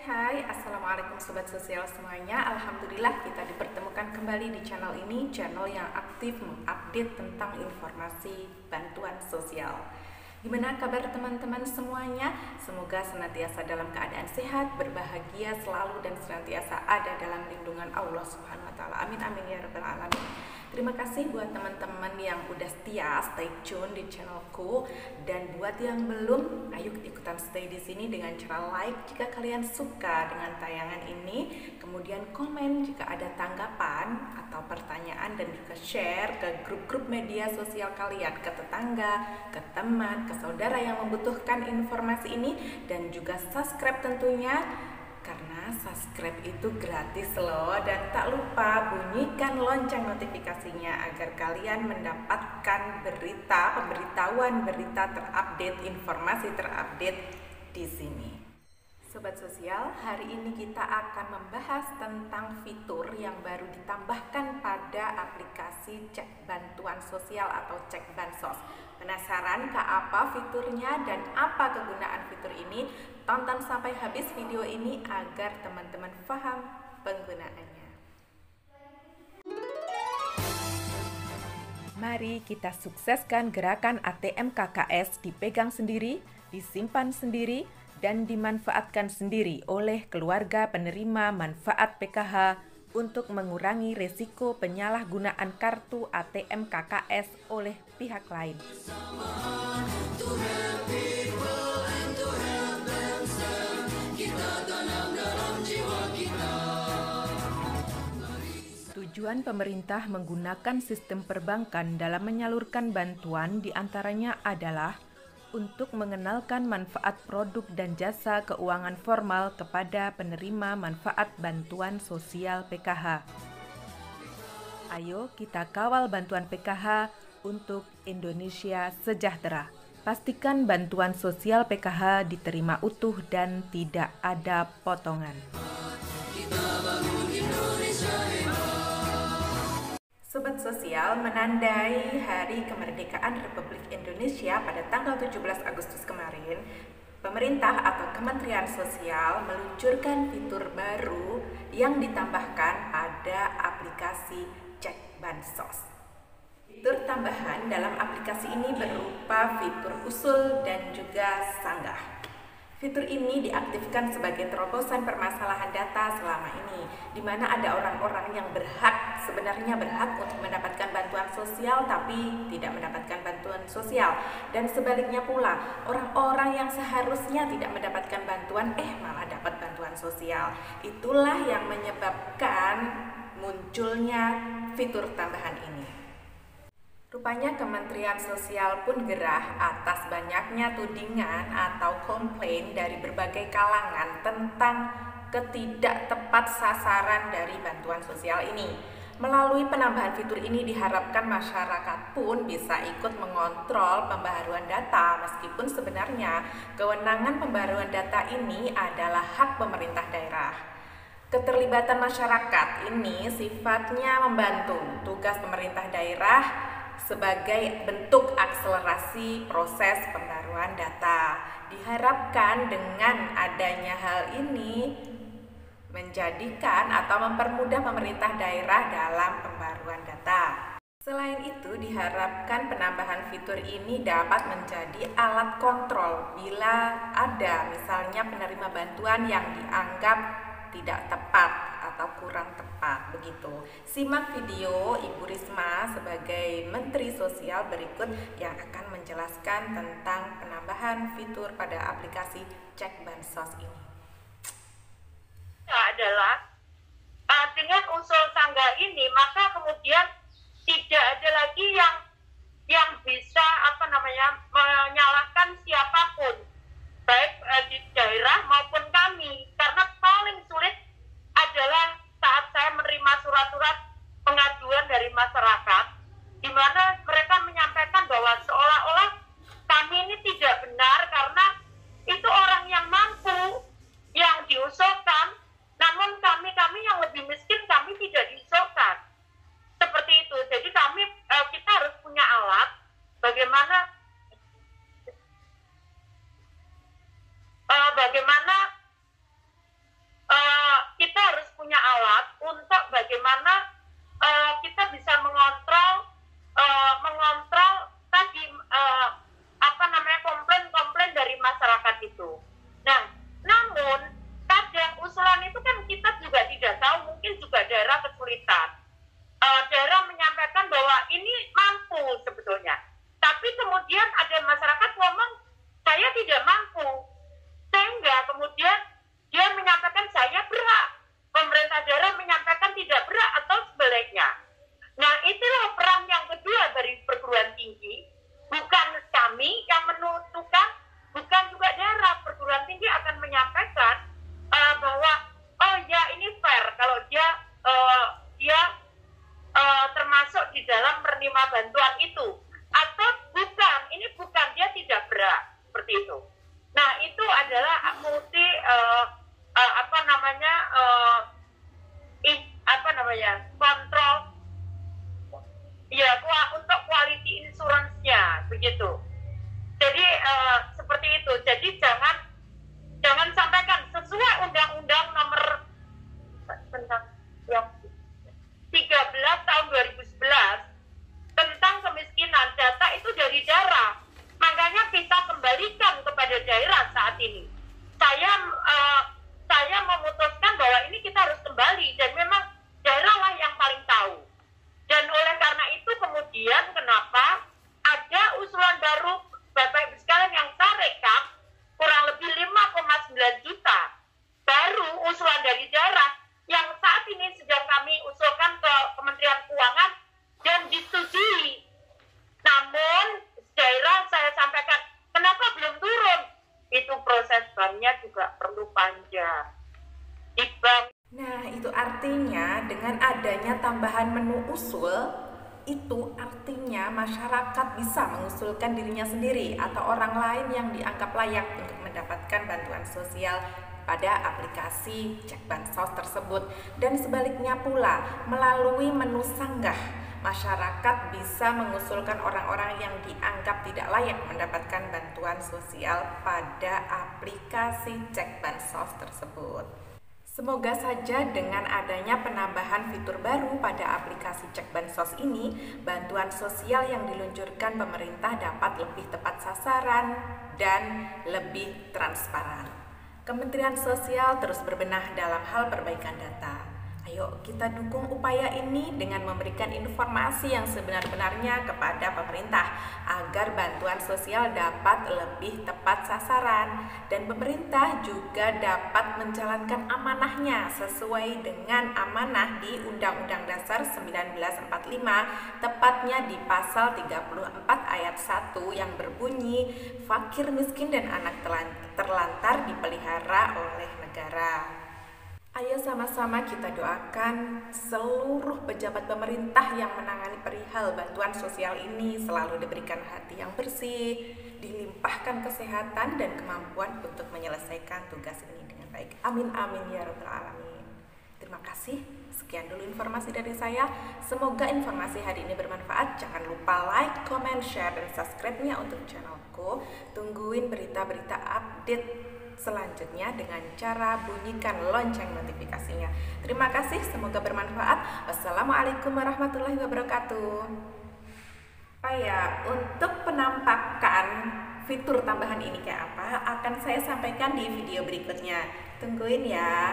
Hai, Assalamualaikum Sobat Sosial semuanya. Alhamdulillah kita dipertemukan kembali di channel ini, channel yang aktif mengupdate tentang informasi bantuan sosial. Gimana kabar teman-teman semuanya? Semoga senantiasa dalam keadaan sehat, berbahagia selalu dan senantiasa ada dalam lindungan Allah Subhanahu wa taala. Amin amin ya rabbal alamin. Terima kasih buat teman-teman yang udah setia stay tune di channelku, dan buat yang belum, ayo ikutan stay di sini dengan cara like jika kalian suka dengan tayangan ini, kemudian komen jika ada tanggapan atau pertanyaan, dan juga share ke grup-grup media sosial kalian, ke tetangga, ke teman, ke saudara yang membutuhkan informasi ini, dan juga subscribe tentunya. Karena subscribe itu gratis loh, dan tak lupa bunyikan lonceng notifikasinya agar kalian mendapatkan pemberitahuan berita terupdate, informasi terupdate di sini. Sobat Sosial, hari ini kita akan membahas tentang fitur yang baru ditambahkan pada aplikasi cek bantuan sosial atau cek bansos. Penasaran ke apa fiturnya dan apa kegunaan fitur ini? Tonton sampai habis video ini agar teman-teman paham penggunaannya. Mari kita sukseskan gerakan ATM KKS dipegang sendiri, disimpan sendiri, dan dimanfaatkan sendiri oleh keluarga penerima manfaat PKH untuk mengurangi risiko penyalahgunaan kartu ATM KKS oleh pihak lain. Tujuan pemerintah menggunakan sistem perbankan dalam menyalurkan bantuan diantaranya adalah untuk mengenalkan manfaat produk dan jasa keuangan formal kepada penerima manfaat bantuan sosial PKH. Ayo kita kawal bantuan PKH untuk Indonesia sejahtera. Pastikan bantuan sosial PKH diterima utuh dan tidak ada potongan. Sobat Sosial, menandai Hari Kemerdekaan Republik Indonesia pada tanggal 17 Agustus kemarin, pemerintah atau Kementerian Sosial meluncurkan fitur baru yang ditambahkan pada aplikasi Cek Bansos. Fitur tambahan dalam aplikasi ini berupa fitur usul dan juga sanggah. Fitur ini diaktifkan sebagai terobosan permasalahan data selama ini, di mana ada orang-orang yang sebenarnya berhak untuk mendapatkan bantuan sosial tapi tidak mendapatkan bantuan sosial, dan sebaliknya pula orang-orang yang seharusnya tidak mendapatkan bantuan malah dapat bantuan sosial. Itulah yang menyebabkan munculnya fitur tambahan ini. Rupanya Kementerian Sosial pun gerah atas banyaknya tudingan atau komplain dari berbagai kalangan tentang ketidaktepat sasaran dari bantuan sosial ini. Melalui penambahan fitur ini diharapkan masyarakat pun bisa ikut mengontrol pembaharuan data, meskipun sebenarnya kewenangan pembaharuan data ini adalah hak pemerintah daerah. Keterlibatan masyarakat ini sifatnya membantu tugas pemerintah daerah sebagai bentuk akselerasi proses pembaruan data. Diharapkan dengan adanya hal ini menjadikan atau mempermudah pemerintah daerah dalam pembaruan data. Selain itu, diharapkan penambahan fitur ini dapat menjadi alat kontrol bila ada misalnya penerima bantuan yang dianggap tidak tepat atau kurang tepat begitu. Simak video Ibu Risma sebagai Menteri Sosial berikut yang akan menjelaskan tentang penambahan fitur pada aplikasi Cek Bansos ini. Adalah dengan usul sanggah ini, maka kemudian tidak ada lagi yang bisa menyalahkan siapapun, baik di daerah maupun kami, karena paling sulit adalah saat saya menerima surat-surat pengaduan dari masyarakat, di mana mereka menyampaikan bahwa seolah-olah kami ini tidak benar karena itu orang yang mampu yang diusulkan, namun kami yang lebih miskin kami tidak diusulkan. Seperti itu. Jadi kita harus punya alat bagaimana terlalu panjang. Di bank. Nah, itu artinya dengan adanya tambahan menu usul, itu artinya masyarakat bisa mengusulkan dirinya sendiri atau orang lain yang dianggap layak untuk mendapatkan bantuan sosial pada aplikasi Cek Bansos tersebut. Dan sebaliknya pula, melalui menu sanggah, masyarakat bisa mengusulkan orang-orang yang dianggap tidak layak mendapatkan bantuan sosial pada aplikasi Cek Bansos tersebut. Semoga saja dengan adanya penambahan fitur baru pada aplikasi Cek Bansos ini, bantuan sosial yang diluncurkan pemerintah dapat lebih tepat sasaran dan lebih transparan. Kementerian Sosial terus berbenah dalam hal perbaikan data. Ayo kita dukung upaya ini dengan memberikan informasi yang sebenar-benarnya kepada pemerintah agar bantuan sosial dapat lebih tepat sasaran dan pemerintah juga dapat menjalankan amanahnya sesuai dengan amanah di Undang-Undang Dasar 1945, tepatnya di pasal 34 ayat 1 yang berbunyi fakir, miskin, dan anak terlantar dipelihara oleh negara. Ayo sama-sama kita doakan seluruh pejabat pemerintah yang menangani perihal bantuan sosial ini selalu diberikan hati yang bersih, dilimpahkan kesehatan dan kemampuan untuk menyelesaikan tugas ini dengan baik. Amin amin ya rabbal alamin. Terima kasih. Sekian dulu informasi dari saya. Semoga informasi hari ini bermanfaat. Jangan lupa like, comment, share, dan subscribe-nya untuk channelku. Tungguin berita-berita update selanjutnya dengan cara bunyikan lonceng notifikasinya. Terima kasih, semoga bermanfaat. Wassalamualaikum warahmatullahi wabarakatuh. Untuk penampakan fitur tambahan ini kayak apa akan saya sampaikan di video berikutnya. Tungguin ya.